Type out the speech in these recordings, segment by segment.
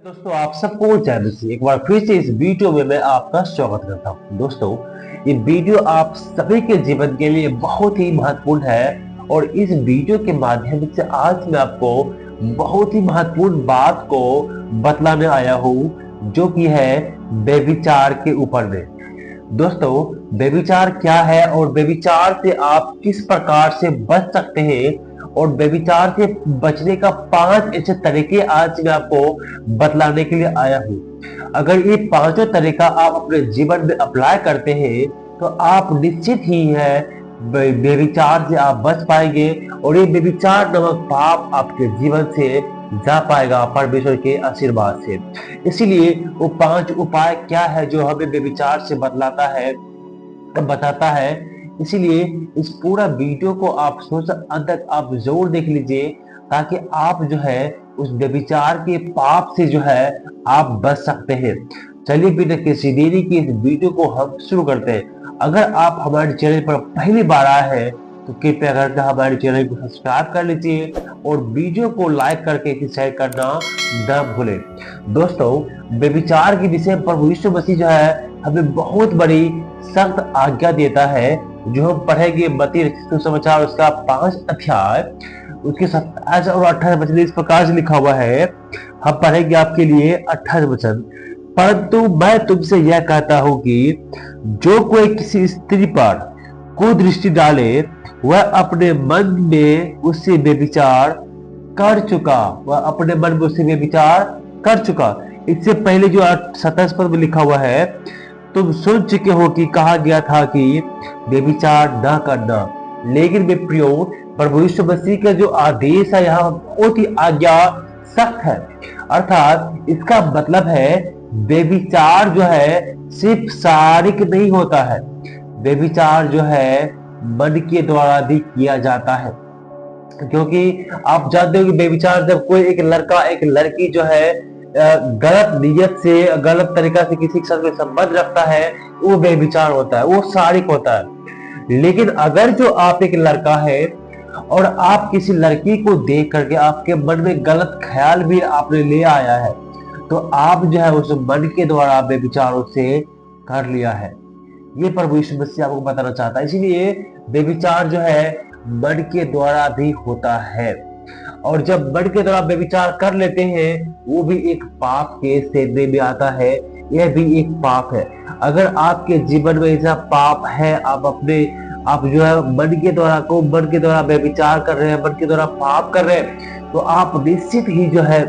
दोस्तों, आप सबको चैनल से एक बार फिर से इस वीडियो में मैं आपका स्वागत करता हूं। दोस्तों, ये वीडियो आप सभी के जीवन के लिए बहुत ही महत्वपूर्ण है और इस वीडियो के माध्यम से आज मैं आपको बहुत ही महत्वपूर्ण बात को बतलाने आया हूं, जो कि है व्यभिचार के ऊपर में। दोस्तों, व्यभिचार क्या है और व्यभिचार से आप किस प्रकार से बच सकते हैं और व्यभिचार से बचने का 5 ऐसे तरीके आज मैं आपको बतलाने के लिए आया हूँ। अगर ये पांचों तरीका आप अपने जीवन में अप्लाई करते हैं तो आप निश्चित ही है व्यभिचार से आप बच पाएंगे और ये व्यभिचार नामक पाप आपके जीवन से जा पाएगा परमेश्वर के आशीर्वाद से। इसीलिए वो 5 उपाय क्या है जो हमें व्यभिचार से बतलाता है, बताता है। इसीलिए इस पूरा वीडियो को आप शुरू से अंत तक आप जरूर देख लीजिए, ताकि आप जो है उस व्यभिचार के पाप से जो है आप बच सकते हैं। चलिए बिना किसी देरी की इस वीडियो को हम शुरू करते हैं। अगर आप हमारे चैनल पर पहली बार आए हैं तो कृपया करके हमारे चैनल को सब्सक्राइब कर लीजिए और वीडियो को लाइक करके इसे शेयर करना न भूलें। दोस्तों, व्यभिचार के विषय पर प्रभु यीशु मसीह जो है हमें बहुत बड़ी सख्त आज्ञा देता है, जो हम पढ़ेंगे मत्ती सुसमाचार उसका 5 अध्याय उसके 27 और 28 वचन इस प्रकार से लिखा हुआ है। हम पढ़ेंगे आपके लिए 28 वचन। परंतु मैं तुमसे यह कहता हूं कि जो कोई किसी स्त्री पर कुदृष्टि डाले वह अपने मन में उससे व्यभिचार कर चुका, वह अपने मन में उससे व्यभिचार कर चुका। इससे पहले जो 27 पद में लिखा हुआ है, तुम सुन चुके हो कि कहा गया था कि व्यभिचार न करना, लेकिन वे प्रियो प्रभु यीशु मसीह का जो आदेश है यहाँ बहुत ही आज्ञा सख्त है। अर्थात इसका मतलब है व्यभिचार जो है सिर्फ शारीरिक नहीं होता है, व्यभिचार जो है मन के द्वारा भी किया जाता है। क्योंकि आप जानते हो कि व्यभिचार जब कोई एक लड़का एक लड़की जो है गलत नियत से गलत तरीका से किसी के साथ में संबंध रखता है, वो व्यभिचार होता है, वो शारीरिक होता है। लेकिन अगर जो आप एक लड़का है और आप किसी लड़की को देख करके आपके मन में गलत ख्याल भी आपने ले आया है, तो आप जो है उस मन के द्वारा व्यभिचार से कर लिया है। ये प्रभु यीशु मसीह आपको बताना चाहता है। इसीलिए व्यभिचार जो है मन के द्वारा भी होता है, और जब मन के द्वारा व्यभिचार कर लेते हैं वो भी एक पाप के श्रेणी में आता है, यह भी एक पाप है। अगर आपके जीवन में ऐसा पाप है, आप जो है मन के द्वारा व्यभिचार कर रहे हैं, मन के द्वारा पाप कर रहे हैं, तो आप निश्चित ही जो है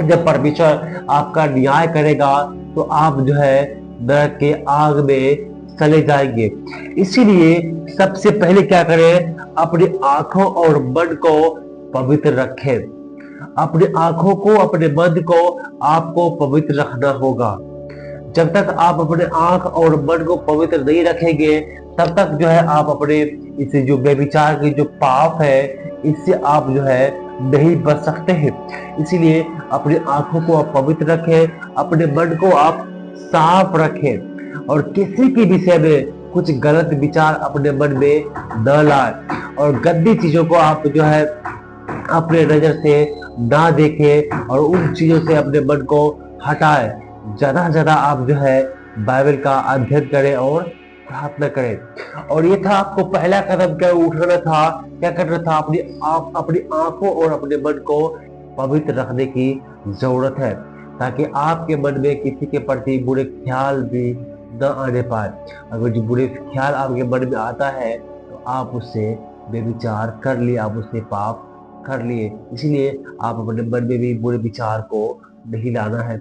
जब परमेश्वर आपका न्याय करेगा तो आप जो है नरक के आग में चले जाएंगे। इसीलिए सबसे पहले क्या करें, अपनी आंखों और मन को पवित्र रखें। अपनी आंखों को, अपने मन को आपको पवित्र रखना होगा। जब तक आप अपने आंख और मन को पवित्र नहीं रखेंगे तब तक जो है आप अपने इस जो व्यभिचार की जो पाप है इससे आप जो है नहीं बच सकते हैं। इसीलिए अपनी आंखों को आप पवित्र रखें, अपने मन को आप साफ रखें और किसी के विषय में कुछ गलत विचार अपने मन में न लाए और गंदी चीजों को आप जो है अपने नजर से ना देखें और उन चीजों से अपने मन को हटाएं। ज्यादा से ज्यादा आप जो है बाइबल का अध्ययन करें और प्रार्थना करें। और ये था आपको पहला कदम क्या उठाना था, क्या करना था, अपनी आंखों और अपने मन को पवित्र रखने की जरूरत है, ताकि आपके मन में किसी के प्रति बुरे ख्याल भी न आने पाए। अगर जो बुरे ख्याल आपके मन में आता है तो आप उससे व्यभिचार कर लिए, आप उससे पाप कर लिए। इसीलिए आप अपने मन में भी बुरे विचार को नहीं लाना है।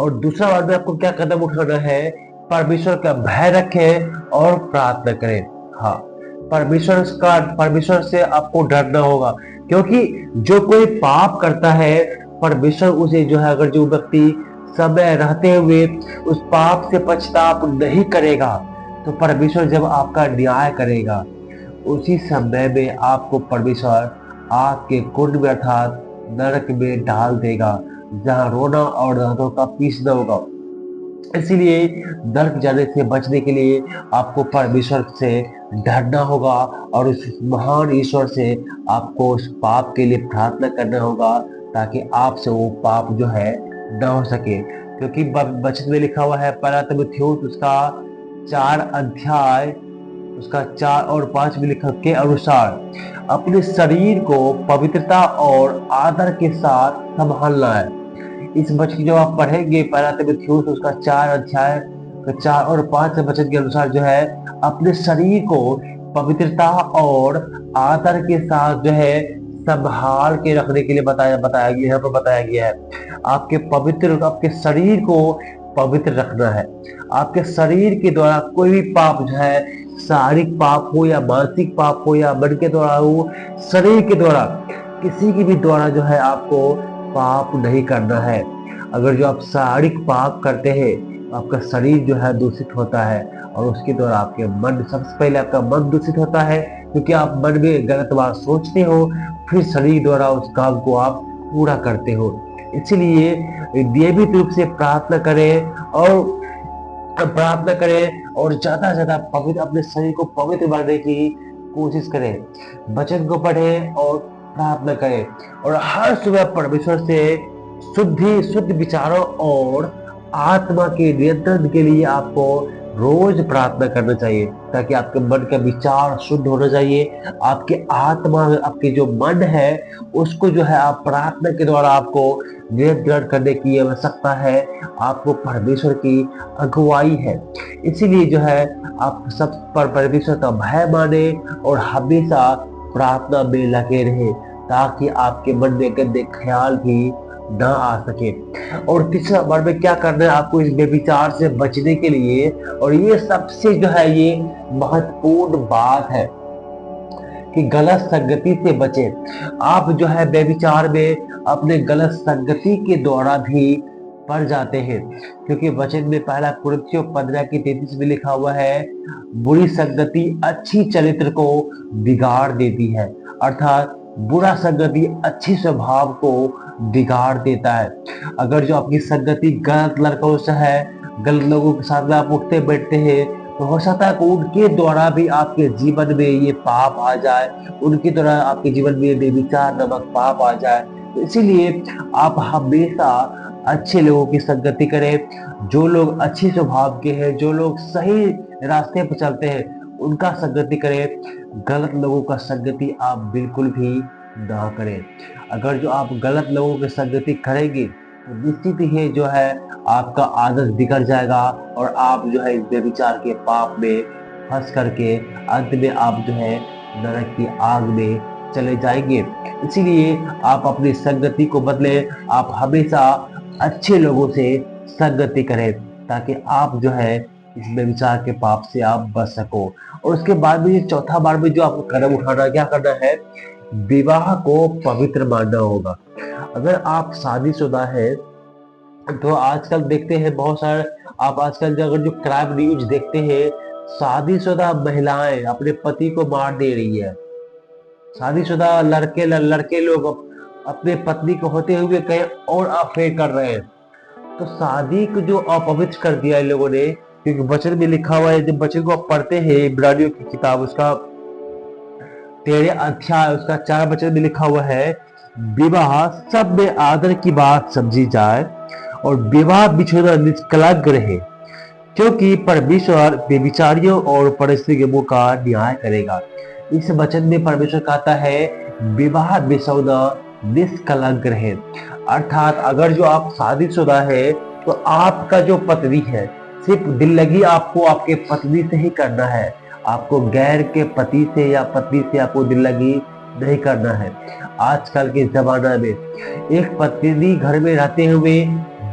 और दूसरा बात में आपको क्या कदम उठाना है, परमेश्वर का भय रखें और प्रार्थना करें। हाँ, परमेश्वर से आपको डरना होगा, क्योंकि जो कोई पाप करता है परमेश्वर उसे जो है, अगर जो व्यक्ति समय रहते हुए उस पाप से पछतावा नहीं करेगा तो परमेश्वर जब आपका न्याय करेगा उसी समय में आपको परमेश्वर आग के कुंड में अर्थात नरक में डाल देगा, जहां रोना और दांतों का पीसना होगा। इसीलिए नरक जाने से बचने के लिए आपको परमेश्वर से डरना होगा और उस महान ईश्वर से आपको उस पाप के लिए प्रार्थना करना होगा, ताकि आपसे वो पाप जो है न हो सके, क्योंकि वचन में लिखा हुआ है पहला तिमुथियुस उसका 4 अध्याय उसका 4 और 5 में लिखा के अनुसार अपने शरीर को पवित्रता और आदर के साथ संभालना है। इस वचन की जब आप पढ़ेंगे पहला तिमुथियुस उसका 4 अध्याय का 4 और 5 वचन के अनुसार जो है अपने शरीर को पवित्रता और आदर के साथ जो है संभाल के रखने के लिए बताया गया, यहाँ पर बताया गया है। आपके शरीर को पवित्र रखना है। आपके शरीर के द्वारा कोई भी पाप जो है, शारीरिक पाप हो या मानसिक पाप हो या मन के द्वारा हो, शरीर के द्वारा किसी के भी द्वारा जो है आपको पाप नहीं करना है। अगर जो आप शारीरिक पाप करते हैं, आपका शरीर जो है दूषित होता है और उसके द्वारा आपके मन, सबसे पहले आपका मन दूषित होता है, क्योंकि आप मन में गलत बात सोचते हो, फिर शरीर द्वारा उस काम को आप पूरा करते हो। इसलिए नियमित रूप से प्रार्थना करें और ज्यादा से ज्यादा पवित्र, अपने शरीर को पवित्र बनाने की कोशिश करें। वचन को पढ़ें और प्रार्थना करें और हर सुबह परमेश्वर से शुद्ध विचारों और आत्मा के नियंत्रण के लिए आपको रोज प्रार्थना करना चाहिए, ताकि आपके मन का विचार शुद्ध होना चाहिए। आपके आत्मा, आपके जो मन है उसको जो है आप प्रार्थना के द्वारा आपको नियंत्रण करने की आवश्यकता है। आपको परमेश्वर की अगुवाई है, इसीलिए जो है आप सब पर परमेश्वर का भय माने और हमेशा प्रार्थना में लगे रहे, ताकि आपके मन में गंदे ख्याल भी ना आ सके। और तीसरा नंबर में क्या करना है आपको इस व्यभिचार से बचने के लिए, और ये सबसे जो है ये महत्वपूर्ण बात है कि गलत संगति से बचे। आप जो है व्यभिचार में अपने गलत संगति के द्वारा भी पड़ जाते हैं, क्योंकि वचन में पहला कुरिन्थियों 15:33 में लिखा हुआ है बुरी संगति अच्छी चरित्र को बिगाड़ देती है। अर्थात बुरा संगति अच्छी स्वभाव को बिगाड़ देता है। अगर जो आपकी संगति गलत लड़कों से है, गलत लोगों के साथ में आप उठते बैठते हैं, तो हो सकता है कि उनके द्वारा भी आपके जीवन में ये पाप आ जाए, उनके द्वारा आपके जीवन में व्यभिचार नामक पाप आ जाए। तो इसीलिए आप हमेशा अच्छे लोगों की संगति करें। जो लोग अच्छे स्वभाव के हैं, जो लोग सही रास्ते पर चलते हैं, उनका संगति करें। गलत लोगों का संगति आप बिल्कुल भी ना करें। अगर जो आप गलत लोगों की संगति करेंगे तो निश्चित ही जो है आपका आदत बिगड़ जाएगा और आप जो है इस व्यभिचार के पाप में फंस करके अंत में आप जो है नरक की आग में चले जाएंगे। इसीलिए आप अपनी संगति को बदलें। आप हमेशा अच्छे लोगों से संगति करें, ताकि आप जो है इस व्यभिचार के पाप से आप बच सको। और उसके बाद में चौथा बार में जो आपको कदम उठाना, क्या करना है, विवाह को पवित्र मानना होगा। अगर आप शादीशुदा है तो आजकल देखते हैं बहुत सारे, आप आजकल अगर जो क्राइम न्यूज देखते हैं, शादीशुदा महिलाएं अपने पति को मार दे रही है। शादीशुदा लड़के लोग अपने पत्नी को होते हुए कहीं और अफेयर कर रहे हैं। तो शादी को जो अपवित्र कर दिया इन लोगों ने, क्योंकि वचन में लिखा हुआ है, जब वचन को आप पढ़ते हैं इब्रानियों की किताब उसका 13 अध्याय उसका 4 वचन में लिखा हुआ है विवाह सब में आदर की बात समझी जाए और विवाह बिछोना निष्कलंक रहे, क्योंकि परमेश्वर व्यभिचारियों और परस्त्रीगमों का न्याय करेगा। इस वचन में परमेश्वर कहता है विवाह बिछोना निष्कलंक रहे। अर्थात अगर जो आप शादीशुदा है तो आपका जो पत्नी है, सिर्फ दिल लगी आपको आपके पत्नी से ही करना है। आपको गैर के पति से या पत्नी से आपको दिल लगी नहीं करना है। आजकल के जमाना में एक पत्नी घर में रहते हुए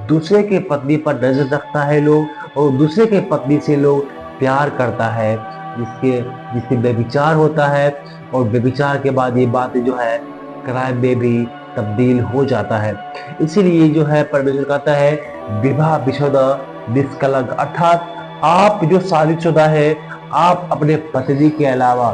दूसरे के पत्नी पर नजर रखता है लोग, और दूसरे के पत्नी से लोग प्यार करता है, जिससे व्यभिचार होता है। और व्यभिचार के बाद ये बात जो है क्राइम में भी तब्दील हो जाता है। इसीलिए जो है परमेश्वर कहता है विवाह बिछोना निष्कलंक। अर्थात आप जो शादीशुदा है, आप अपने पत्नी के अलावा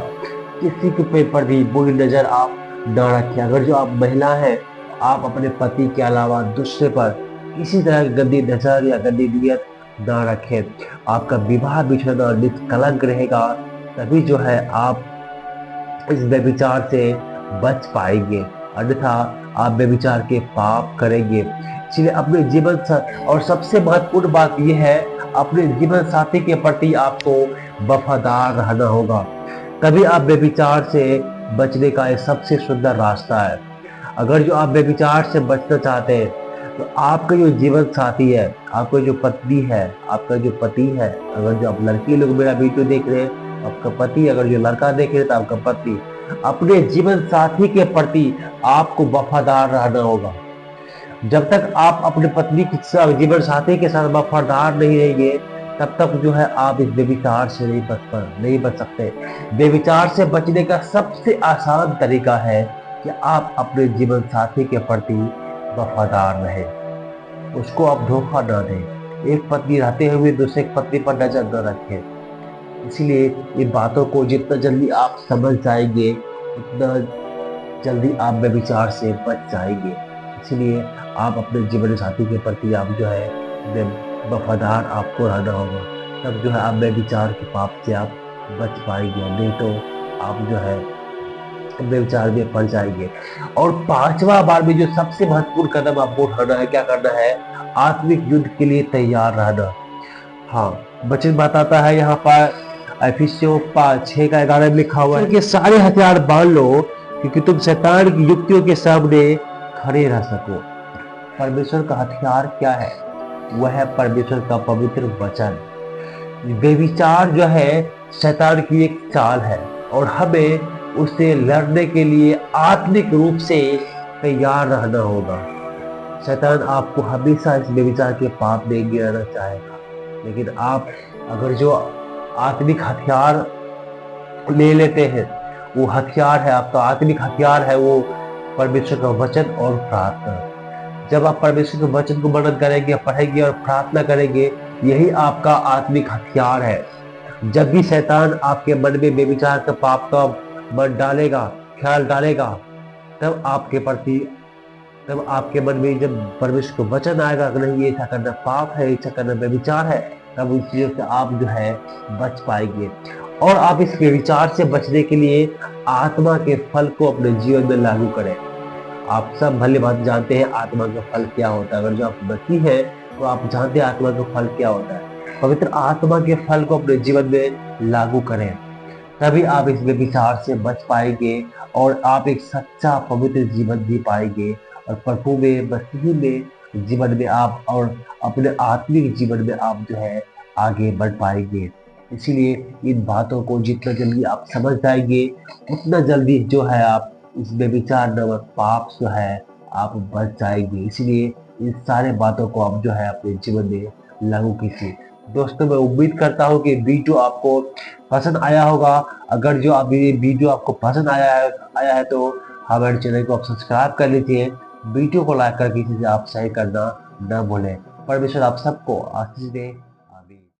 किसी के पर भी बुरी नजर आप न रखें। अगर जो आप महिला है, आप अपने पति के अलावा दूसरे पर किसी तरह की गंदी नजर या गंदी नियत न रखें। आपका विवाह बिछोना निष्कलंक रहेगा, तभी जो है आप इस व्यभिचार से बच पाएंगे। अन्यथा आप व्यभिचार के पाप करेंगे। इसलिए अपने जीवन और सबसे महत्वपूर्ण बात यह है, अपने जीवन साथी के प्रति आपको वफादार रहना होगा। तभी आप व्यभिचार से बचने का एक सबसे सुंदर रास्ता है। अगर जो आप व्यभिचार से बचना चाहते हैं तो आपका जो जीवन साथी है, आपका जो पत्नी है, आपका जो पति है, अगर जो आप लड़की लोग मेरा वीडियो देख रहे हैं आपका पति, अगर जो लड़का देख रहे हैं तो आपका पति, अपने जीवन साथी के प्रति आपको वफादार रहना होगा। जब तक आप अपने पत्नी के साथ, जीवन साथी के साथ वफादार नहीं रहेंगे, तब तक जो है आप इस व्यभिचार से नहीं बच सकते। व्यभिचार से बचने का सबसे आसान तरीका है कि आप अपने जीवन साथी के प्रति वफादार रहें, उसको आप धोखा न दें, एक पत्नी रहते हुए दूसरे पत्नी पर नजर न रखें। इसलिए इन बातों को जितना जल्दी आप समझ जाएंगे उतना जल्दी आप व्यभिचार से बच जाएंगे। इसलिए आप अपने जीवन साथी के प्रति आप जो है वफादार आपको रहना होगा, तब जो है आप व्यभिचार के पाप से आप बच पाएंगे, नहीं तो आप जो है व्यभिचार में पड़ जाएंगे। और पांचवा बार में जो सबसे महत्वपूर्ण कदम आपको उठाना है, क्या करना है, आत्मिक युद्ध के लिए तैयार रहना। हाँ, वचन बताता है यहाँ पर एफिसियों 6:11 में लिखा हुआ है कि सारे हथियार बांध लो क्योंकि तुम शैतान की युक्तियों के सामने खड़े रह सको। परमेश्वर का हथियार क्या है? वह है परमेश्वर का पवित्र वचन। व्यभिचार जो है शैतान की एक चाल है और हमें उससे लड़ने के लिए आत्मिक रूप से तैयार रहना होगा। शैतान आपको हमेशा इस व्यभिचार के पाप में गिराना चाहेगा, लेकिन आप अगर जो आत्मिक हथियार ले लेते हैं, वो हथियार है आपका आत्मिक हथियार है वो परमेश्वर का वचन और प्रार्थना। जब आप परमेश्वर के वचन को मनन करेंगे, पढ़ेंगे और प्रार्थना करेंगे, यही आपका आत्मिक हथियार है। जब भी शैतान आपके मन में व्यभिचार का पाप का मन डालेगा, ख्याल डालेगा, तब आपके मन में जब परमेश्वर को वचन आएगा कि नहीं ये ऐसा करना पाप है, ऐसा करना व्यभिचार है, तब उस चीजों से आप जो है बच पाएंगे। और आप इस व्यभिचार से बचने के लिए आत्मा के फल को अपने जीवन में लागू करें। आप सब भली बात जानते हैं आत्मा का फल क्या होता है। अगर जो आप बची है तो आप जानते हैं आत्मा का फल क्या होता है। पवित्र आत्मा के फल को अपने जीवन में लागू करें, तभी आप इस व्यभिचार से बच पाएंगे और आप एक सच्चा पवित्र जीवन जी पाएंगे और प्रभु में, मसीह में जीवन में आप और अपने आत्मिक जीवन में आप जो है आगे बढ़ पाएंगे। इसीलिए इन बातों को जितना जल्दी आप समझ जाएंगे उतना जल्दी जो है आप इस व्यभिचार नामक पाप जो है आप बच जाएंगे। इसीलिए इन सारे बातों को आप जो है अपने जीवन में लागू कीजिए। दोस्तों, मैं उम्मीद करता हूँ कि वीडियो आपको पसंद आया होगा। अगर जो अभी वीडियो आपको पसंद आया है तो हमारे चैनल को आप सब्सक्राइब कर लीजिए। वीडियो को लाइक करके इसे आप शेयर करना न भूलें। परमेश्वर आप सबको आशीष दे।